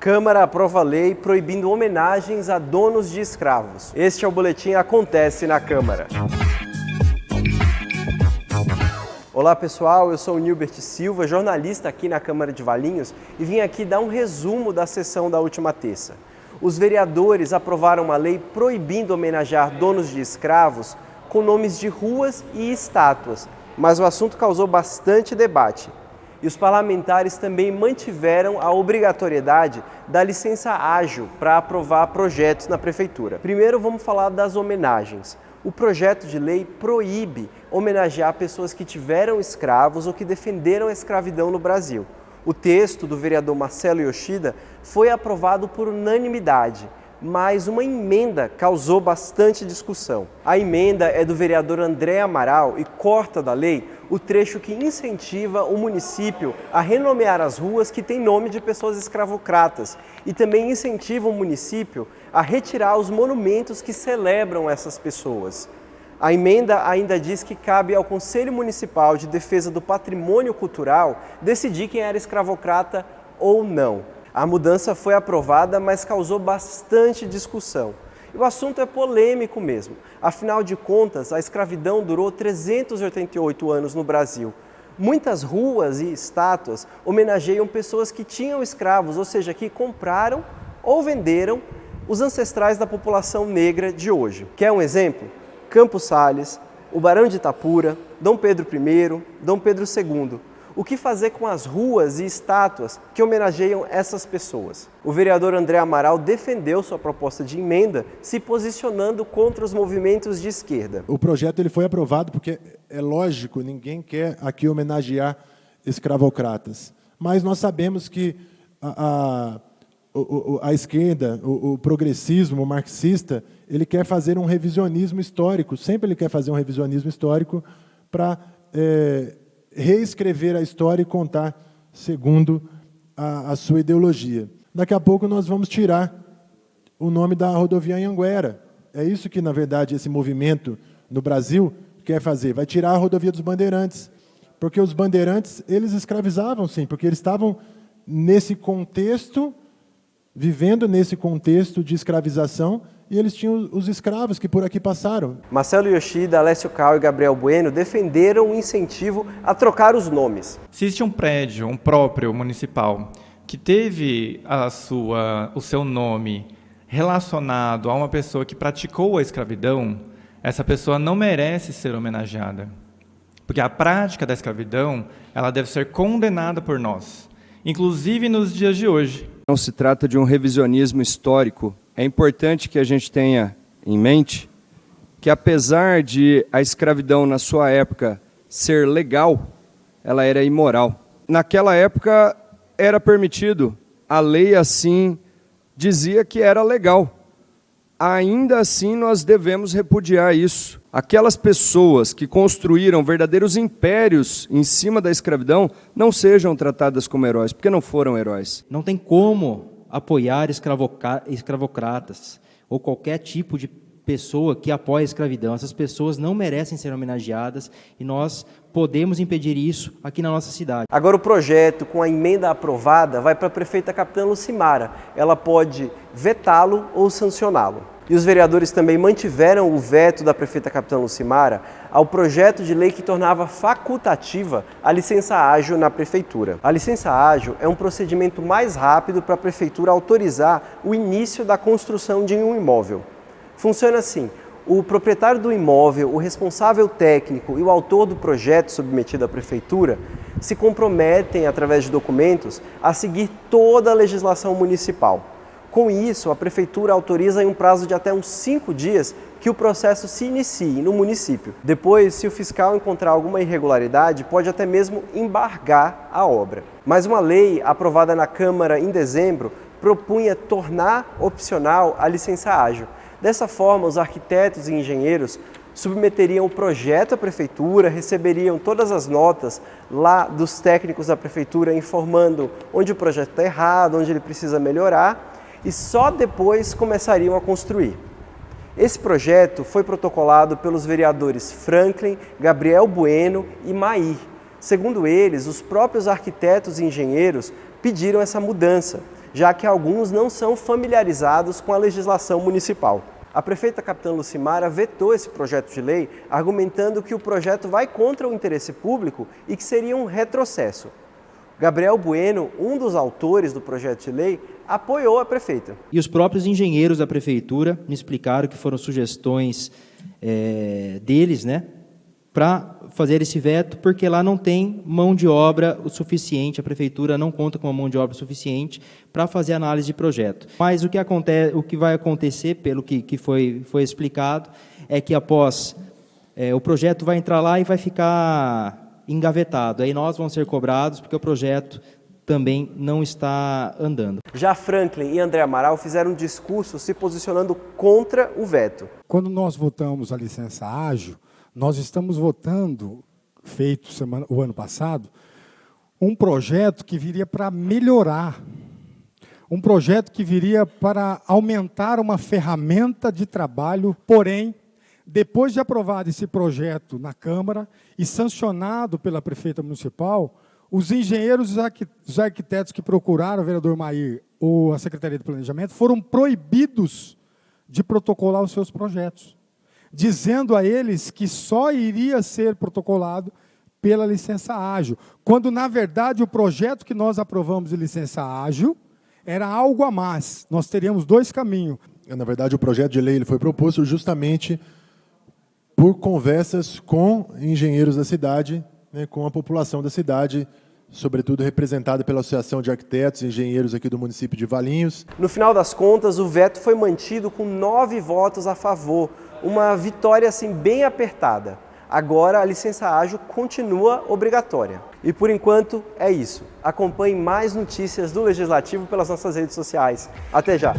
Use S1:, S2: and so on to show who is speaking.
S1: Câmara aprova lei proibindo homenagens a donos de escravos. Este é o boletim Acontece na Câmara. Olá pessoal, eu sou o Nilbert Silva, jornalista aqui na Câmara de Valinhos e vim aqui dar um resumo da sessão da última terça. Os vereadores aprovaram uma lei proibindo homenagear donos de escravos com nomes de ruas e estátuas, mas o assunto causou bastante debate. E os parlamentares também mantiveram a obrigatoriedade da licença ágil para aprovar projetos na Prefeitura. Primeiro vamos falar das homenagens. O projeto de lei proíbe homenagear pessoas que tiveram escravos ou que defenderam a escravidão no Brasil. O texto do vereador Marcelo Yoshida foi aprovado por unanimidade, mas uma emenda causou bastante discussão. A emenda é do vereador André Amaral e corta da lei o trecho que incentiva o município a renomear as ruas que têm nome de pessoas escravocratas e também incentiva o município a retirar os monumentos que celebram essas pessoas. A emenda ainda diz que cabe ao Conselho Municipal de Defesa do Patrimônio Cultural decidir quem era escravocrata ou não. A mudança foi aprovada, mas causou bastante discussão. E o assunto é polêmico mesmo. Afinal de contas, a escravidão durou 388 anos no Brasil. Muitas ruas e estátuas homenageiam pessoas que tinham escravos, ou seja, que compraram ou venderam os ancestrais da população negra de hoje. Quer um exemplo? Campos Sales, o Barão de Itapura, Dom Pedro I, Dom Pedro II. O que fazer com as ruas e estátuas que homenageiam essas pessoas? O vereador André Amaral defendeu sua proposta de emenda, se posicionando contra os movimentos de esquerda.
S2: O projeto ele foi aprovado porque, é lógico, ninguém quer aqui homenagear escravocratas. Mas nós sabemos que a esquerda, o progressismo, o marxista, ele quer fazer um revisionismo histórico, sempre ele quer fazer um revisionismo histórico para reescrever a história e contar segundo a sua ideologia. Daqui a pouco nós vamos tirar o nome da rodovia Anhanguera. É isso que, na verdade, esse movimento no Brasil quer fazer. Vai tirar a rodovia dos bandeirantes. Porque os bandeirantes, eles escravizavam, sim, porque eles estavam nesse contexto, vivendo nesse contexto de escravização, e eles tinham os escravos que por aqui passaram.
S1: Marcelo Yoshida, Alessio Cal e Gabriel Bueno defenderam o incentivo a trocar os nomes.
S3: Existe um prédio, um próprio municipal, que teve o seu nome relacionado a uma pessoa que praticou a escravidão, essa pessoa não merece ser homenageada. Porque a prática da escravidão, ela deve ser condenada por nós, inclusive nos dias de hoje.
S4: Não se trata de um revisionismo histórico. É importante que a gente tenha em mente que, apesar de a escravidão na sua época ser legal, ela era imoral. Naquela época era permitido, a lei assim dizia que era legal. Ainda assim nós devemos repudiar isso. Aquelas pessoas que construíram verdadeiros impérios em cima da escravidão não sejam tratadas como heróis, porque não foram heróis.
S5: Não tem como apoiar escravocratas ou qualquer tipo de pessoa que apoia a escravidão. Essas pessoas não merecem ser homenageadas e nós podemos impedir isso aqui na nossa cidade.
S1: Agora o projeto, com a emenda aprovada, vai para a prefeita Capitã Lucimara. Ela pode vetá-lo ou sancioná-lo. E os vereadores também mantiveram o veto da prefeita Capitã Lucimara ao projeto de lei que tornava facultativa a licença ágil na prefeitura. A licença ágil é um procedimento mais rápido para a prefeitura autorizar o início da construção de um imóvel. Funciona assim: o proprietário do imóvel, o responsável técnico e o autor do projeto submetido à prefeitura se comprometem, através de documentos, a seguir toda a legislação municipal. Com isso, a prefeitura autoriza em um prazo de até uns 5 dias que o processo se inicie no município. Depois, se o fiscal encontrar alguma irregularidade, pode até mesmo embargar a obra. Mas uma lei aprovada na Câmara em dezembro propunha tornar opcional a licença ágil. Dessa forma, os arquitetos e engenheiros submeteriam o projeto à prefeitura, receberiam todas as notas lá dos técnicos da prefeitura informando onde o projeto está errado, onde ele precisa melhorar, e só depois começariam a construir. Esse projeto foi protocolado pelos vereadores Franklin, Gabriel Bueno e Mair. Segundo eles, os próprios arquitetos e engenheiros pediram essa mudança, já que alguns não são familiarizados com a legislação municipal. A prefeita Capitã Lucimara vetou esse projeto de lei, argumentando que o projeto vai contra o interesse público e que seria um retrocesso. Gabriel Bueno, um dos autores do projeto de lei, apoiou a prefeita.
S5: E os próprios engenheiros da prefeitura me explicaram que foram sugestões deles, né, para fazer esse veto, porque lá não tem mão de obra o suficiente, a prefeitura não conta com uma mão de obra suficiente para fazer análise de projeto. Mas o que vai acontecer, pelo que foi explicado, é que após o projeto vai entrar lá e vai ficar engavetado. Aí nós vamos ser cobrados porque o projeto também não está andando.
S1: Já Franklin e André Amaral fizeram um discurso se posicionando contra o veto.
S6: Quando nós votamos a licença ágil, nós estamos votando, feito o ano passado, um projeto que viria para melhorar, um projeto que viria para aumentar uma ferramenta de trabalho, porém, depois de aprovado esse projeto na Câmara e sancionado pela prefeita municipal, os engenheiros e os arquitetos que procuraram o vereador Mair ou a Secretaria de Planejamento foram proibidos de protocolar os seus projetos, dizendo a eles que só iria ser protocolado pela licença ágil, quando, na verdade, o projeto que nós aprovamos de licença ágil era algo a mais. Nós teríamos dois caminhos.
S2: Na verdade, o projeto de lei ele foi proposto justamente por conversas com engenheiros da cidade, né, com a população da cidade, sobretudo representada pela Associação de Arquitetos e Engenheiros aqui do município de Valinhos.
S1: No final das contas, o veto foi mantido com 9 votos a favor, uma vitória assim bem apertada. Agora a licença ágil continua obrigatória. E por enquanto é isso. Acompanhe mais notícias do Legislativo pelas nossas redes sociais. Até já!